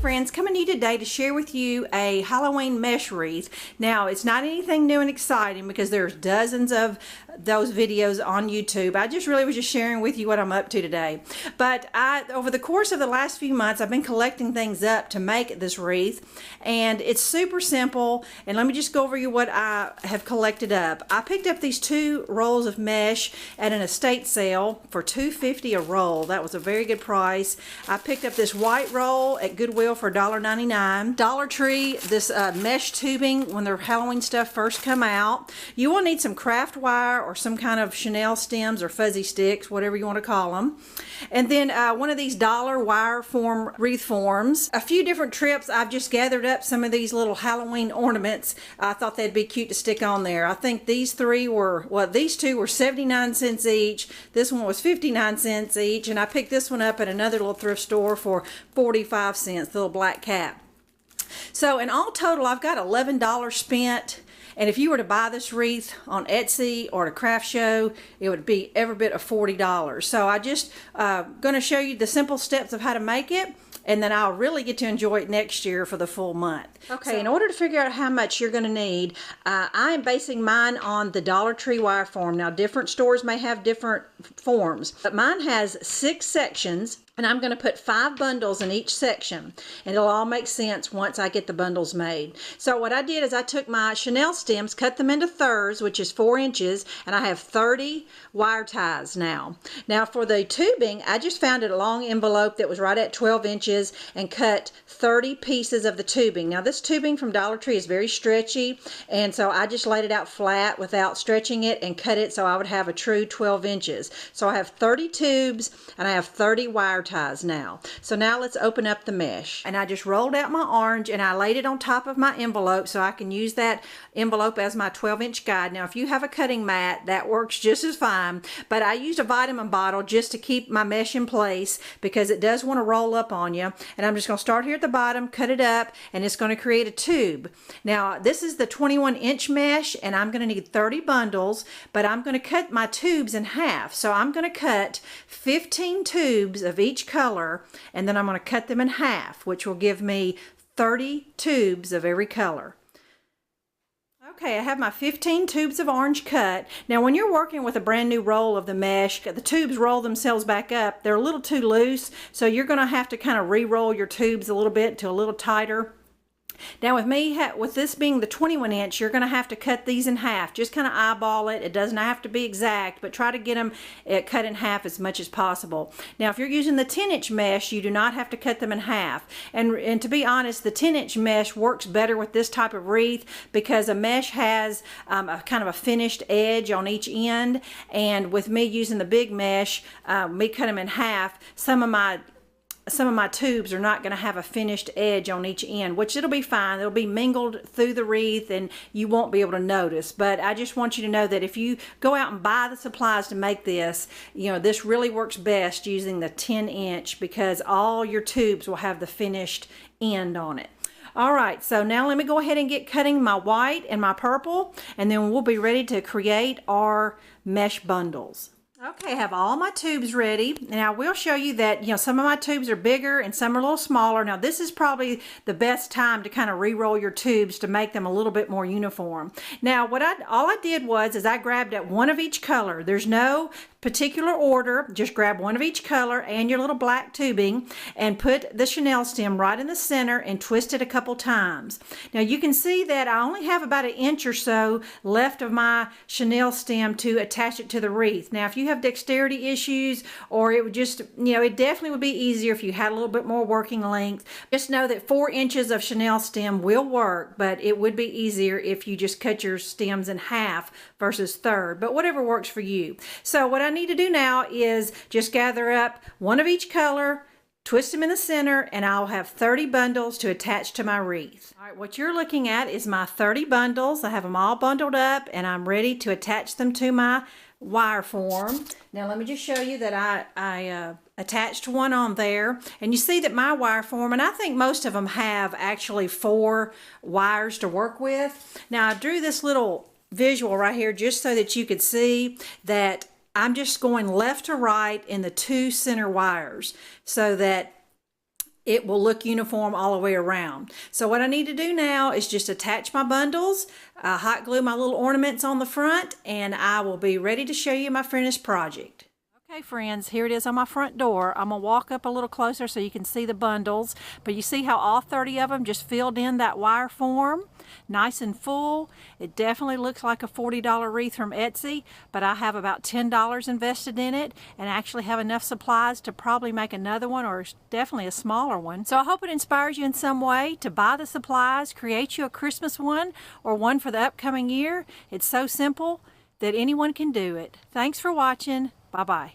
friends, coming to you today to share with you a Halloween mesh wreath. Now, it's not anything new and exciting because there's dozens of those videos on YouTube. I just really was just sharing with you what I'm up to today. But over the course of the last few months, I've been collecting things up to make this wreath, and it's super simple. And let me just go over you what I have collected up. I picked up these 2 rolls of mesh at an estate sale for $2.50 a roll. That was a very good price. I picked up this white roll at Goodwill for $1.99. Dollar Tree, this mesh tubing when their Halloween stuff first come out. You will need some craft wire or some kind of chenille stems or fuzzy sticks, whatever you want to call them. And then one of these dollar wire form wreath forms. A few different trips, I've just gathered up some of these little Halloween ornaments. I thought they'd be cute to stick on there. I think these 3 were, well, these 2 were 79 cents each. This one was 59 cents each, and I picked this one up at another little thrift store for 45 cents, the little black cat. So in all total, I've got $11 spent. And if you were to buy this wreath on Etsy or at a craft show, it would be every bit of $40. So I just going to show you the simple steps of how to make it, and then I'll really get to enjoy it next year for the full month. Okay, so in order to figure out how much you're going to need, I am basing mine on the Dollar Tree wire form. Now, different stores may have different forms, but mine has 6 sections. And I'm going to put 5 bundles in each section, and it'll all make sense once I get the bundles made. So what I did is I took my chenille stems, cut them into thirds, which is 4 inches, and I have 30 wire ties now. Now for the tubing, I just found a long envelope that was right at 12 inches and cut 30 pieces of the tubing. Now this tubing from Dollar Tree is very stretchy, and so I just laid it out flat without stretching it and cut it so I would have a true 12 inches. So I have 30 tubes and I have 30 wire ties now. So now let's open up the mesh. And I just rolled out my orange and I laid it on top of my envelope so I can use that envelope as my 12-inch guide. Now if you have a cutting mat, that works just as fine, but I used a vitamin bottle just to keep my mesh in place because it does want to roll up on you. And I'm just going to start here at the bottom, cut it up, and it's going to create a tube. Now this is the 21-inch mesh, and I'm going to need 30 bundles, but I'm going to cut my tubes in half. So I'm going to cut 15 tubes of each color, and then I'm going to cut them in half, which will give me 30 tubes of every color. Okay, I have my 15 tubes of orange cut. Now when you're working with a brand new roll of the mesh, the tubes roll themselves back up. They're a little too loose, so you're going to have to kind of re-roll your tubes a little bit to a little tighter. Now with me, with this being the 21-inch, you're going to have to cut these in half. Just kind of eyeball it. It doesn't have to be exact, but try to get them cut in half as much as possible. Now if you're using the 10-inch mesh, you do not have to cut them in half. And to be honest, the 10-inch mesh works better with this type of wreath because a mesh has a kind of a finished edge on each end. And with me using the big mesh, me cut them in half, some of my tubes are not going to have a finished edge on each end, which it'll be fine. It'll be mingled through the wreath and you won't be able to notice. But I just want you to know that if you go out and buy the supplies to make this, you know, this really works best using the 10-inch because all your tubes will have the finished end on it. All right, so now let me go ahead and get cutting my white and my purple, and then we'll be ready to create our mesh bundles. Okay, I have all my tubes ready, and I will show you that, you know, some of my tubes are bigger and some are a little smaller. Now this is probably the best time to kind of re-roll your tubes to make them a little bit more uniform. Now all I did was I grabbed at one of each color. There's no particular order, just grab one of each color and your little black tubing and put the chenille stem right in the center and twist it a couple times. Now you can see that I only have about 1 inch or so left of my chenille stem to attach it to the wreath. Now if you have dexterity issues, or it would just, you know, it definitely would be easier if you had a little bit more working length. Just know that 4 inches of chenille stem will work, but it would be easier if you just cut your stems in half versus third, but whatever works for you. So what I need to do now is just gather up one of each color, twist them in the center, and I'll have 30 bundles to attach to my wreath. All right, what you're looking at is my 30 bundles. I have them all bundled up and I'm ready to attach them to my wire form. Now let me just show you that I attached one on there, and you see that my wire form, and I think most of them have actually 4 wires to work with. Now I drew this little visual right here just so that you could see that I'm just going left to right in the 2 center wires so that it will look uniform all the way around. So what I need to do now is just attach my bundles, hot glue my little ornaments on the front, and I will be ready to show you my finished project. Okay friends, here it is on my front door. I'm going to walk up a little closer so you can see the bundles, but you see how all 30 of them just filled in that wire form? Nice and full. It definitely looks like a $40 wreath from Etsy, but I have about $10 invested in it and actually have enough supplies to probably make another one, or definitely a smaller one. So I hope it inspires you in some way to buy the supplies, create you a Christmas one or one for the upcoming year. It's so simple that anyone can do it. Thanks for watching. Bye-bye.